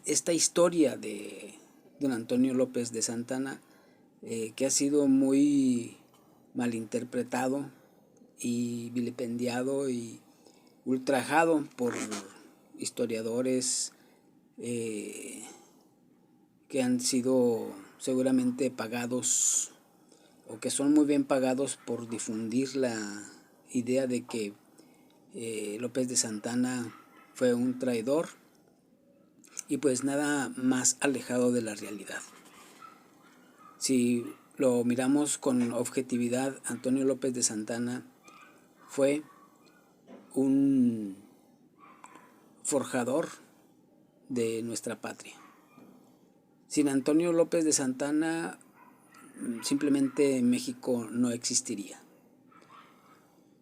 esta historia de don Antonio López de Santa Anna, que ha sido muy malinterpretado y vilipendiado y ultrajado por historiadores que han sido seguramente pagados o que son muy bien pagados por difundir la idea de que López de Santa Anna fue un traidor, y pues nada más alejado de la realidad. Si lo miramos con objetividad, Antonio López de Santa Anna fue un forjador de nuestra patria. Sin Antonio López de Santa Anna, simplemente México no existiría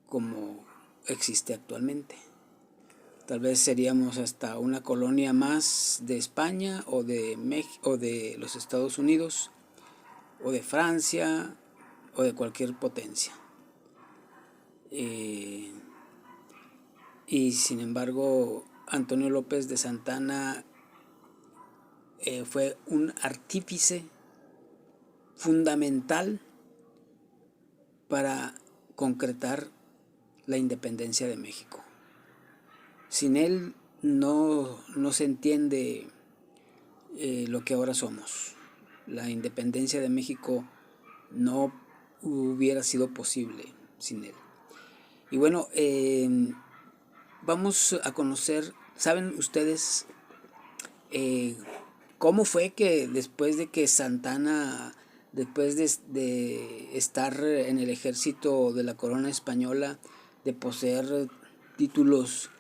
como existe actualmente. Tal vez seríamos hasta una colonia más de España o de los Estados Unidos o de Francia o de cualquier potencia. Y sin embargo, Antonio López de Santa Anna fue un artífice fundamental para concretar la independencia de México. Sin él no se entiende lo que ahora somos. La independencia de México no hubiera sido posible sin él. Y bueno, vamos a conocer, ¿saben ustedes cómo fue que después de que Santa Anna, después de estar en el ejército de la corona española, de poseer títulos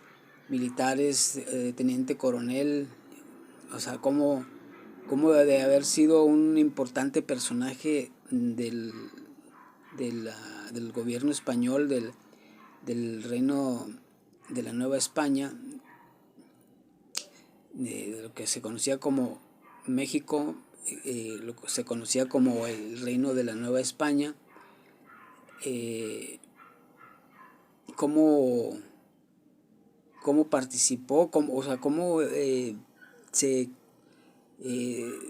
militares, teniente coronel, o sea, cómo de haber sido un importante personaje del gobierno español, del reino de la Nueva España, de lo que se conocía como México, lo que se conocía como el reino de la Nueva España, cómo participó, cómo se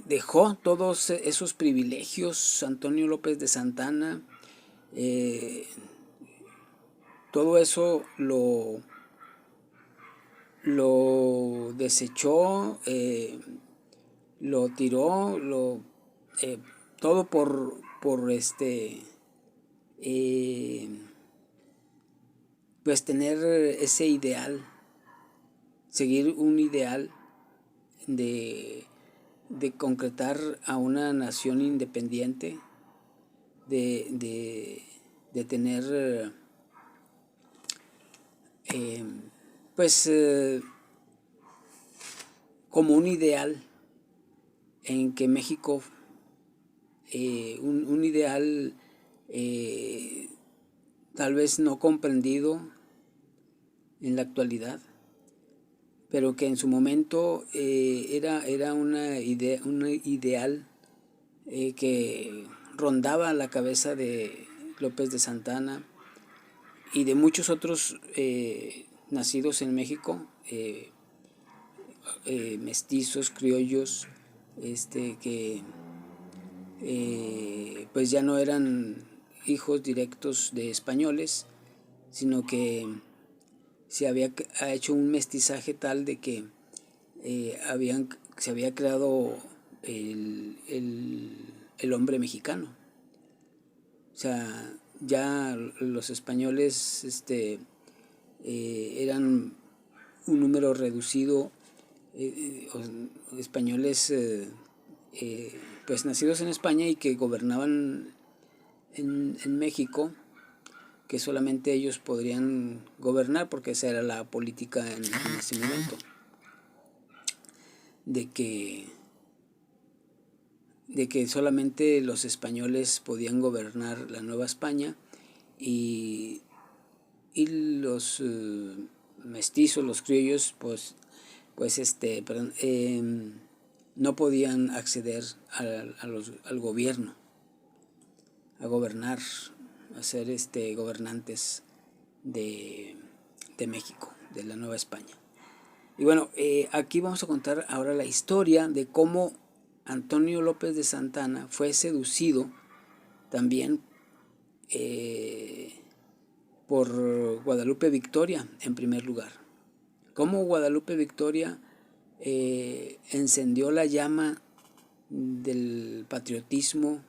dejó todos esos privilegios Antonio López de Santa Anna. Todo eso lo desechó, lo tiró, todo por pues tener ese ideal, seguir un ideal de concretar a una nación independiente, de tener como un ideal en que México, un ideal tal vez no comprendido en la actualidad, pero que en su momento era una idea, un ideal que rondaba la cabeza de López de Santa Anna y de muchos otros nacidos en México, mestizos, criollos, que pues ya no eran hijos directos de españoles, sino que se había hecho un mestizaje tal de que se había creado el hombre mexicano. O sea, ya los españoles eran un número reducido, españoles pues nacidos en España y que gobernaban en México, que solamente ellos podrían gobernar porque esa era la política en ese momento, de que solamente los españoles podían gobernar la Nueva España y los mestizos, los criollos, no podían acceder al gobierno, a gobernar, a ser gobernantes de México, de la Nueva España. Y bueno, aquí vamos a contar ahora la historia de cómo Antonio López de Santana fue seducido también por Guadalupe Victoria en primer lugar. Cómo Guadalupe Victoria encendió la llama del patriotismo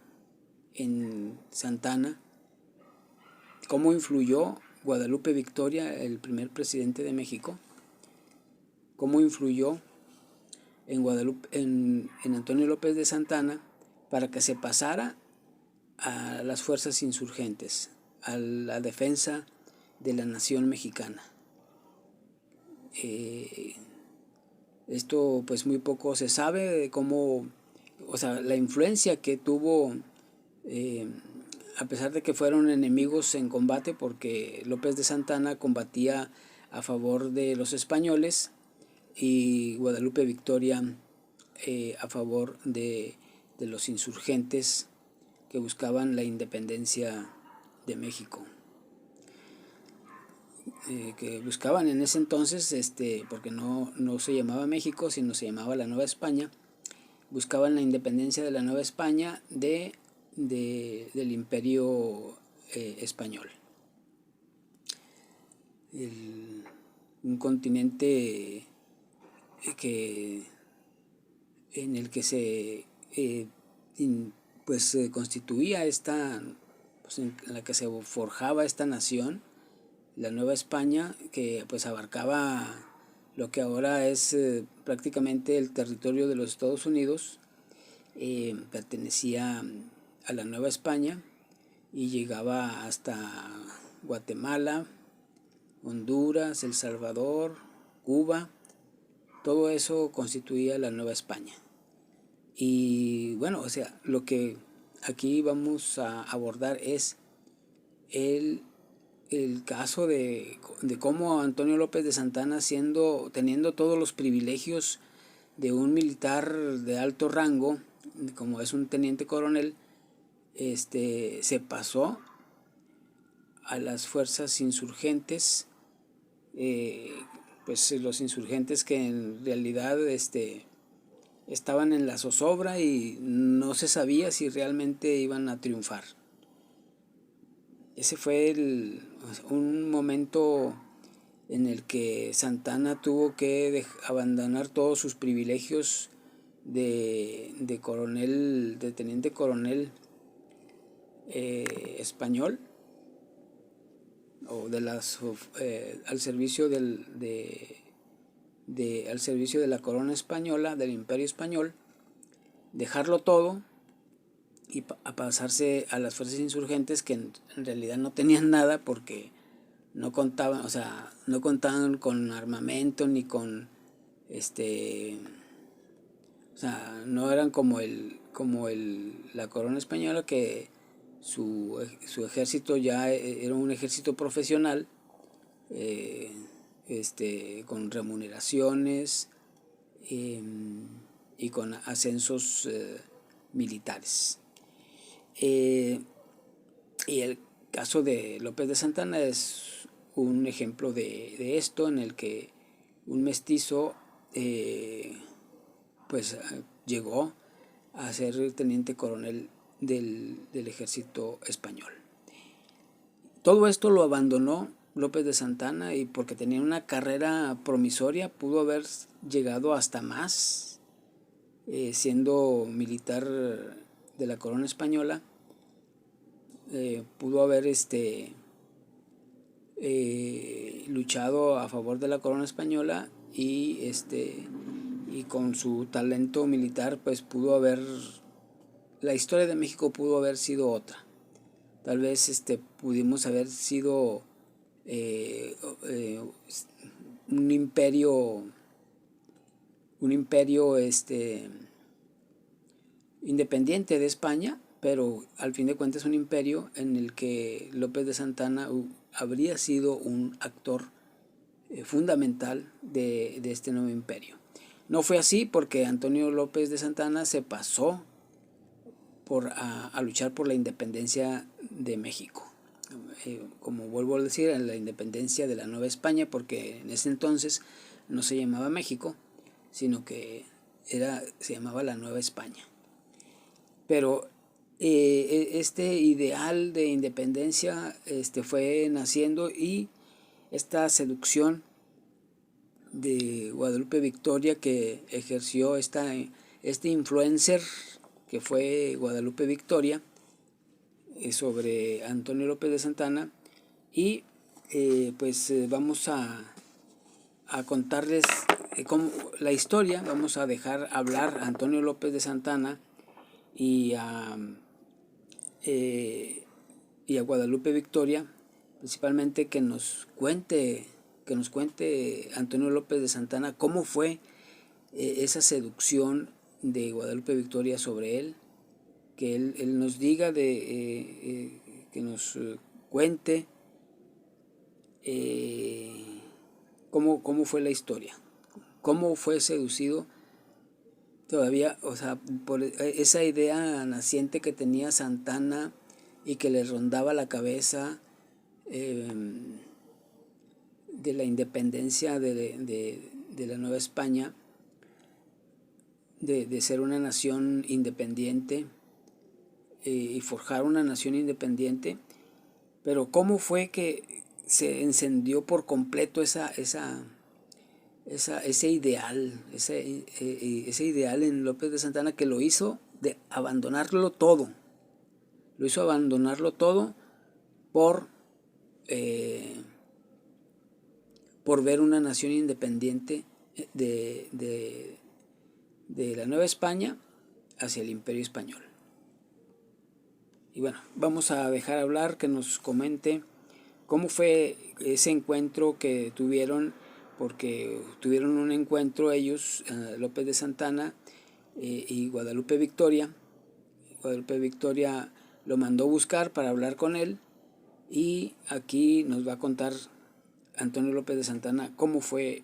en Santana, cómo influyó Guadalupe Victoria, el primer presidente de México, cómo influyó en Antonio López de Santana para que se pasara a las fuerzas insurgentes, a la defensa de la nación mexicana. Esto pues muy poco se sabe de cómo, o sea, la influencia que tuvo, a pesar de que fueron enemigos en combate, porque López de Santana combatía a favor de los españoles y Guadalupe Victoria a favor de los insurgentes que buscaban la independencia de México. Que buscaban en ese entonces, porque no se llamaba México, sino se llamaba la Nueva España, buscaban la independencia de la Nueva España del Imperio español. Un continente en el que se constituía pues en la que se forjaba esta nación, la Nueva España, que pues abarcaba lo que ahora es prácticamente el territorio de los Estados Unidos. Pertenecía a la Nueva España y llegaba hasta Guatemala, Honduras, El Salvador, Cuba. Todo eso constituía la Nueva España. Y bueno, o sea, lo que aquí vamos a abordar es el caso de cómo Antonio López de Santana, teniendo todos los privilegios de un militar de alto rango, como es un teniente coronel, se pasó a las fuerzas insurgentes, pues los insurgentes que en realidad estaban en la zozobra y no se sabía si realmente iban a triunfar. Ese fue un momento en el que Santana tuvo que abandonar todos sus privilegios de coronel, de teniente coronel español, o al servicio al servicio de la corona española, del Imperio español, dejarlo todo y a pasarse a las fuerzas insurgentes, que en realidad no tenían nada porque no contaban, no contaban con armamento ni con no eran como la corona española, que su ejército ya era un ejército profesional, con remuneraciones y con ascensos militares. Y el caso de López de Santana es un ejemplo de esto, en el que un mestizo llegó a ser teniente coronel del ejército español. Todo esto lo abandonó López de Santana, y porque tenía una carrera promisoria pudo haber llegado hasta más, siendo militar de la corona española. Pudo haber luchado a favor de la corona española y con su talento militar pues la historia de México pudo haber sido otra. Tal vez pudimos haber sido un imperio independiente de España, pero al fin de cuentas un imperio en el que López de Santana habría sido un actor fundamental de este nuevo imperio. No fue así, porque Antonio López de Santana se pasó a luchar por la independencia de México. Como vuelvo a decir, la independencia de la Nueva España, porque en ese entonces no se llamaba México, sino que se llamaba la Nueva España. Pero este ideal de independencia fue naciendo, y esta seducción de Guadalupe Victoria que ejerció este influencer que fue Guadalupe Victoria sobre Antonio López de Santana. Y vamos a contarles la historia. Vamos a dejar hablar a Antonio López de Santana y a Guadalupe Victoria, principalmente que nos cuente Antonio López de Santana cómo fue esa seducción de Guadalupe Victoria sobre él, que él nos diga, que nos cuente cómo fue la historia, cómo fue seducido todavía, o sea, por esa idea naciente que tenía Santana y que le rondaba la cabeza de la independencia de la Nueva España, de ser una nación independiente y forjar una nación independiente. Pero cómo fue que se encendió por completo ese ideal, ese ideal en López de Santana, que lo hizo abandonarlo todo. Lo hizo abandonarlo todo por ver una nación independiente de la Nueva España hacia el Imperio Español. Y bueno, vamos a dejar hablar, que nos comente cómo fue ese encuentro que tuvieron, porque tuvieron un encuentro ellos, López de Santana y Guadalupe Victoria. Guadalupe Victoria lo mandó buscar para hablar con él, y aquí nos va a contar Antonio López de Santana cómo fue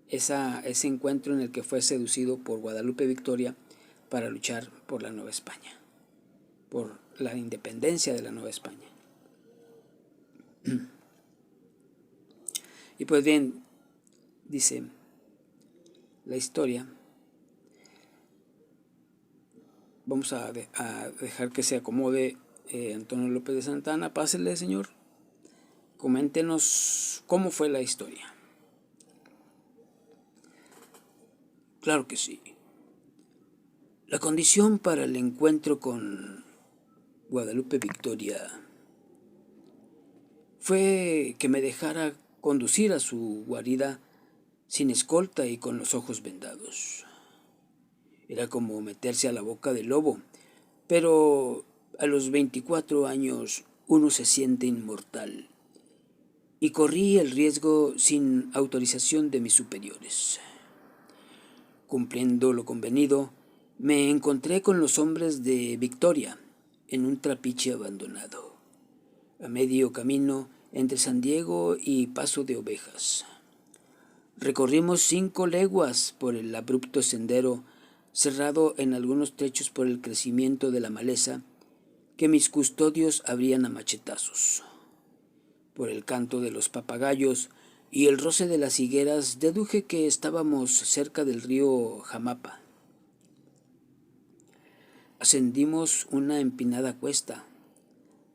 ese encuentro en el que fue seducido por Guadalupe Victoria para luchar por la Nueva España, por la independencia de la Nueva España. Y pues bien, dice la historia. Vamos a dejar que se acomode Antonio López de Santana. Pásele, señor. Coméntenos cómo fue la historia. Claro que sí. La condición para el encuentro con Guadalupe Victoria fue que me dejara conducir a su guarida sin escolta y con los ojos vendados. Era como meterse a la boca del lobo, pero a los 24 años uno se siente inmortal, y corrí el riesgo sin autorización de mis superiores. Cumpliendo lo convenido, me encontré con los hombres de Victoria en un trapiche abandonado, a medio camino entre San Diego y Paso de Ovejas. Recorrimos 5 leguas por el abrupto sendero, cerrado en algunos trechos por el crecimiento de la maleza, que mis custodios abrían a machetazos. Por el canto de los papagayos y el roce de las higueras deduje que estábamos cerca del río Jamapa. Ascendimos una empinada cuesta,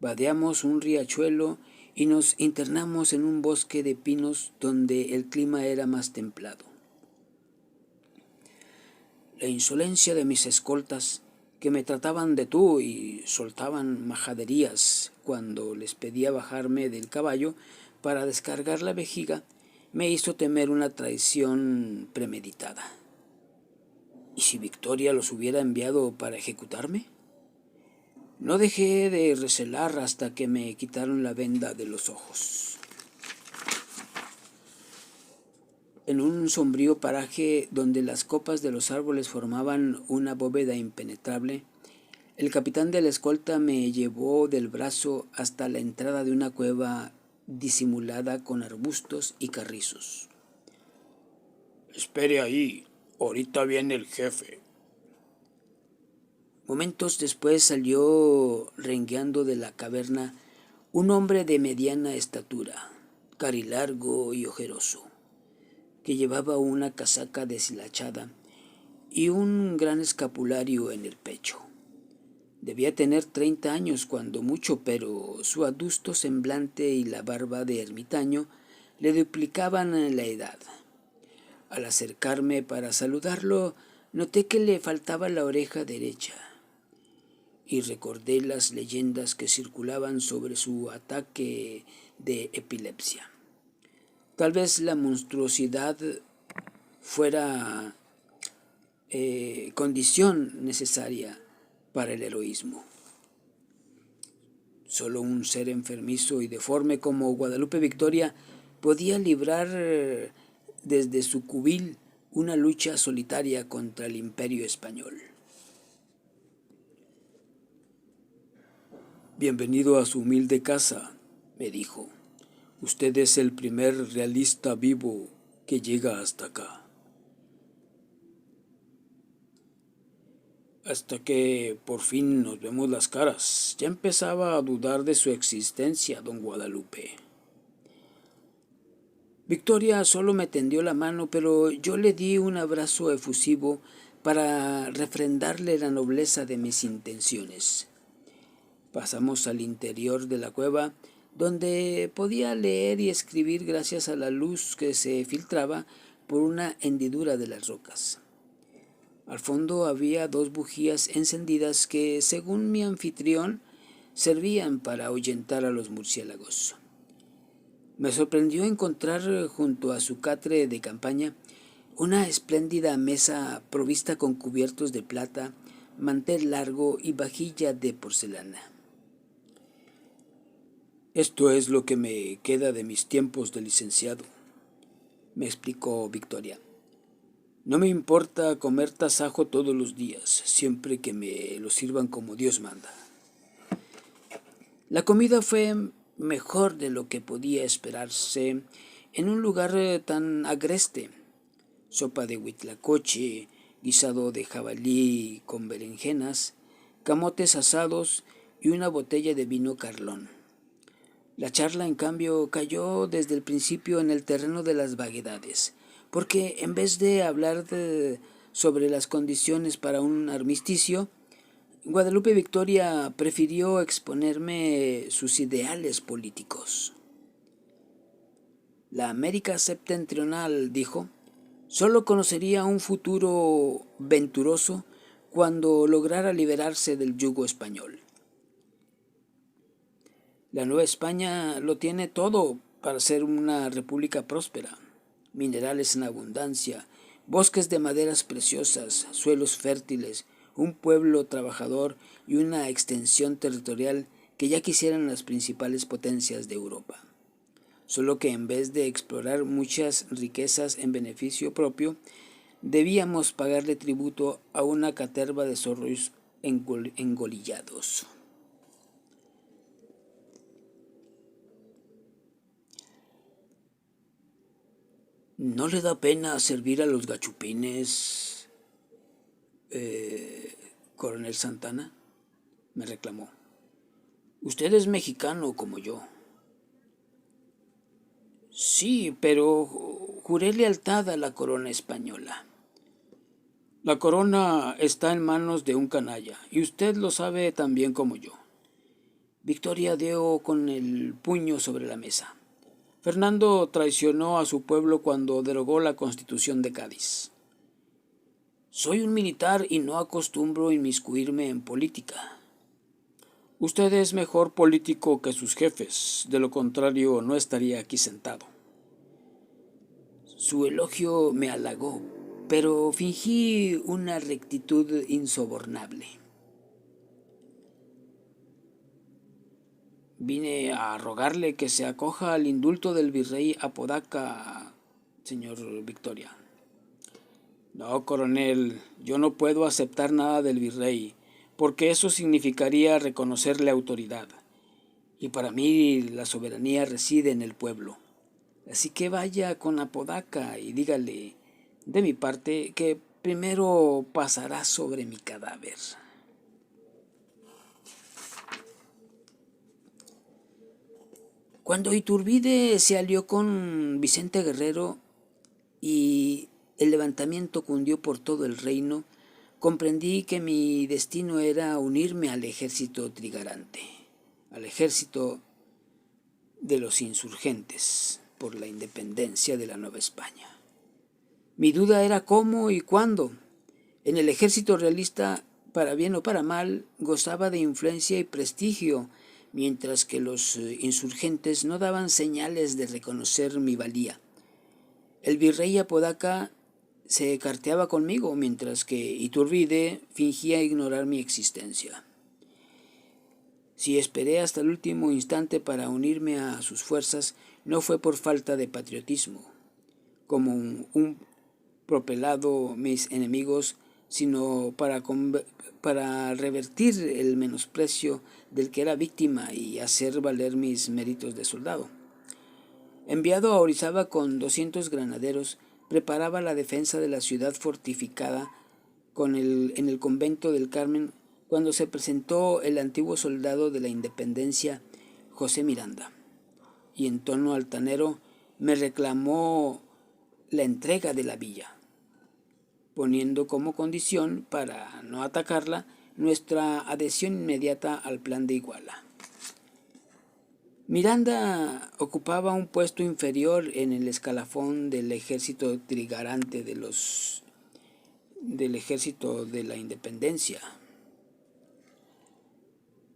vadeamos un riachuelo y nos internamos en un bosque de pinos donde el clima era más templado. La insolencia de mis escoltas, que me trataban de tú y soltaban majaderías cuando les pedía bajarme del caballo para descargar la vejiga, me hizo temer una traición premeditada. ¿Y si Victoria los hubiera enviado para ejecutarme? No dejé de recelar hasta que me quitaron la venda de los ojos. En un sombrío paraje donde las copas de los árboles formaban una bóveda impenetrable, el capitán de la escolta me llevó del brazo hasta la entrada de una cueva disimulada con arbustos y carrizos. «Espere ahí, ahorita viene el jefe». Momentos después salió rengueando de la caverna un hombre de mediana estatura, carilargo y ojeroso, que llevaba una casaca deshilachada y un gran escapulario en el pecho. Debía tener 30 años cuando mucho, pero su adusto semblante y la barba de ermitaño le duplicaban la edad. Al acercarme para saludarlo, noté que le faltaba la oreja derecha y recordé las leyendas que circulaban sobre su ataque de epilepsia. Tal vez la monstruosidad fuera condición necesaria para el heroísmo. Solo un ser enfermizo y deforme como Guadalupe Victoria podía librar desde su cubil una lucha solitaria contra el imperio español. Bienvenido a su humilde casa, me dijo. Usted es el primer realista vivo que llega hasta acá. Hasta que por fin nos vemos las caras. Ya empezaba a dudar de su existencia, don Guadalupe. Victoria solo me tendió la mano, pero yo le di un abrazo efusivo para refrendarle la nobleza de mis intenciones. Pasamos al interior de la cueva, donde podía leer y escribir gracias a la luz que se filtraba por una hendidura de las rocas. Al fondo había 2 bujías encendidas que, según mi anfitrión, servían para ahuyentar a los murciélagos. Me sorprendió encontrar junto a su catre de campaña una espléndida mesa provista con cubiertos de plata, mantel largo y vajilla de porcelana. Esto es lo que me queda de mis tiempos de licenciado, me explicó Victoria. No me importa comer tasajo todos los días, siempre que me lo sirvan como Dios manda. La comida fue mejor de lo que podía esperarse en un lugar tan agreste. Sopa de huitlacoche, guisado de jabalí con berenjenas, camotes asados y una botella de vino Carlón. La charla, en cambio, cayó desde el principio en el terreno de las vaguedades, porque en vez de hablar sobre las condiciones para un armisticio, Guadalupe Victoria prefirió exponerme sus ideales políticos. La América septentrional, dijo, solo conocería un futuro venturoso cuando lograra liberarse del yugo español. La Nueva España lo tiene todo para ser una república próspera. Minerales en abundancia, bosques de maderas preciosas, suelos fértiles, un pueblo trabajador y una extensión territorial que ya quisieran las principales potencias de Europa. Solo que en vez de explorar muchas riquezas en beneficio propio, debíamos pagarle tributo a una caterva de zorros engolillados. ¿No le da pena servir a los gachupines, coronel Santana? Me reclamó. Usted es mexicano como yo. Sí, pero juré lealtad a la corona española. La corona está en manos de un canalla, y usted lo sabe tan bien como yo. Victoria dio con el puño sobre la mesa. Fernando traicionó a su pueblo cuando derogó la Constitución de Cádiz. Soy un militar y no acostumbro inmiscuirme en política. Usted es mejor político que sus jefes, de lo contrario no estaría aquí sentado. Su elogio me halagó, pero fingí una rectitud insobornable. Vine a rogarle que se acoja al indulto del virrey Apodaca, señor Victoria. No, coronel, yo no puedo aceptar nada del virrey, porque eso significaría reconocerle autoridad. Y para mí la soberanía reside en el pueblo. Así que vaya con Apodaca y dígale, de mi parte, que primero pasará sobre mi cadáver. Cuando Iturbide se alió con Vicente Guerrero, y el levantamiento cundió por todo el reino, comprendí que mi destino era unirme al ejército trigarante, al ejército de los insurgentes por la independencia de la Nueva España. Mi duda era cómo y cuándo. En el ejército realista, para bien o para mal, gozaba de influencia y prestigio, mientras que los insurgentes no daban señales de reconocer mi valía. El virrey Apodaca se carteaba conmigo, mientras que Iturbide fingía ignorar mi existencia. Si esperé hasta el último instante para unirme a sus fuerzas, no fue por falta de patriotismo, como un propelado mis enemigos, sino para revertir el menosprecio del que era víctima y hacer valer mis méritos de soldado. Enviado a Orizaba con 200 granaderos, preparaba la defensa de la ciudad fortificada en el convento del Carmen cuando se presentó el antiguo soldado de la Independencia, José Miranda, y en tono altanero me reclamó la entrega de la villa, poniendo como condición para no atacarla nuestra adhesión inmediata al plan de Iguala. Miranda ocupaba un puesto inferior en el escalafón del ejército trigarante del ejército de la Independencia.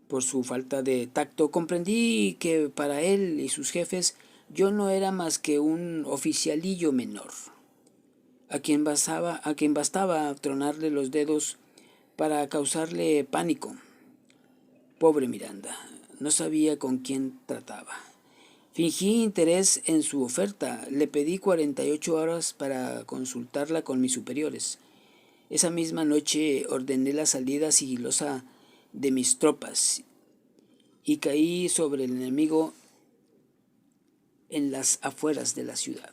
Por su falta de tacto comprendí que para él y sus jefes yo no era más que un oficialillo menor, a quien bastaba tronarle los dedos para causarle pánico. Pobre Miranda, no sabía con quién trataba. Fingí interés en su oferta, le pedí 48 horas para consultarla con mis superiores. Esa misma noche ordené la salida sigilosa de mis tropas y caí sobre el enemigo en las afueras de la ciudad.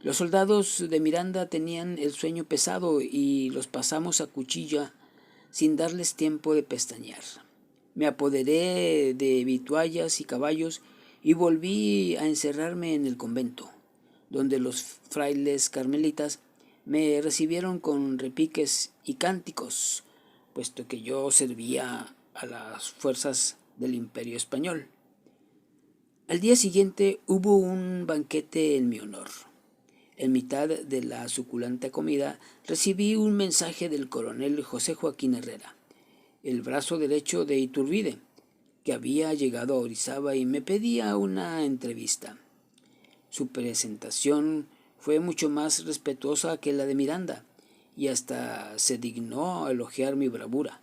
Los soldados de Miranda tenían el sueño pesado y los pasamos a cuchilla sin darles tiempo de pestañear. Me apoderé de vituallas y caballos y volví a encerrarme en el convento, donde los frailes carmelitas me recibieron con repiques y cánticos, puesto que yo servía a las fuerzas del Imperio Español. Al día siguiente hubo un banquete en mi honor. En mitad de la suculenta comida recibí un mensaje del coronel José Joaquín Herrera, el brazo derecho de Iturbide, que había llegado a Orizaba y me pedía una entrevista. Su presentación fue mucho más respetuosa que la de Miranda, y hasta se dignó a elogiar mi bravura.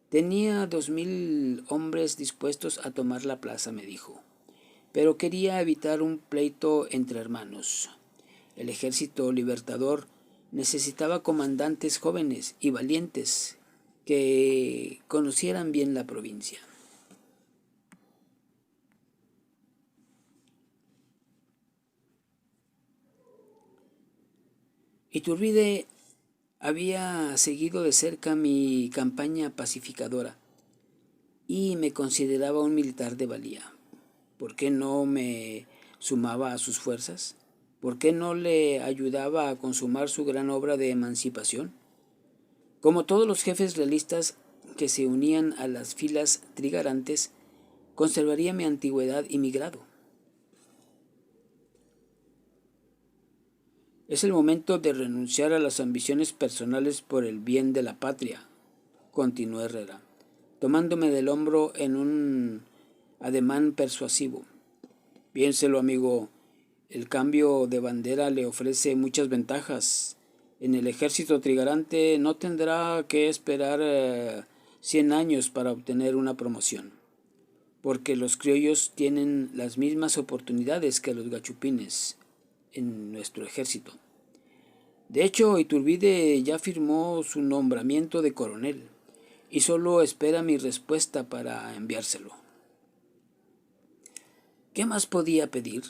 Tenía 2000 hombres dispuestos a tomar la plaza, me dijo, pero quería evitar un pleito entre hermanos. El ejército libertador necesitaba comandantes jóvenes y valientes que conocieran bien la provincia. Iturbide había seguido de cerca mi campaña pacificadora y me consideraba un militar de valía. ¿Por qué no me sumaba a sus fuerzas? ¿Por qué no le ayudaba a consumar su gran obra de emancipación? Como todos los jefes realistas que se unían a las filas trigarantes, conservaría mi antigüedad y mi grado. Es el momento de renunciar a las ambiciones personales por el bien de la patria, continuó Herrera, tomándome del hombro en un ademán persuasivo. Piénselo, amigo, el cambio de bandera le ofrece muchas ventajas. En el ejército trigarante no tendrá que esperar 100 años para obtener una promoción, porque los criollos tienen las mismas oportunidades que los gachupines en nuestro ejército. De hecho, Iturbide ya firmó su nombramiento de coronel y solo espera mi respuesta para enviárselo. ¿Qué más podía pedir?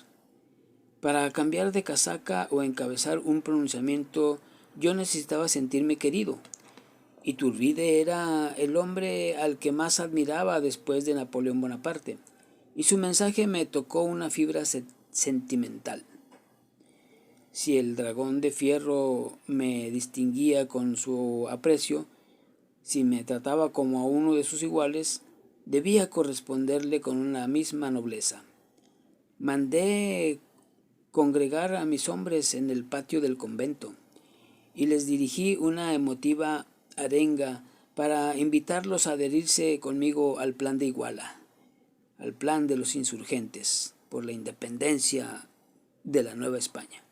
Para cambiar de casaca o encabezar un pronunciamiento, yo necesitaba sentirme querido. Iturbide era el hombre al que más admiraba después de Napoleón Bonaparte, y su mensaje me tocó una fibra sentimental. Si el dragón de fierro me distinguía con su aprecio, si me trataba como a uno de sus iguales, debía corresponderle con una misma nobleza. Mandé congregar a mis hombres en el patio del convento y les dirigí una emotiva arenga para invitarlos a adherirse conmigo al plan de Iguala, al plan de los insurgentes por la independencia de la Nueva España.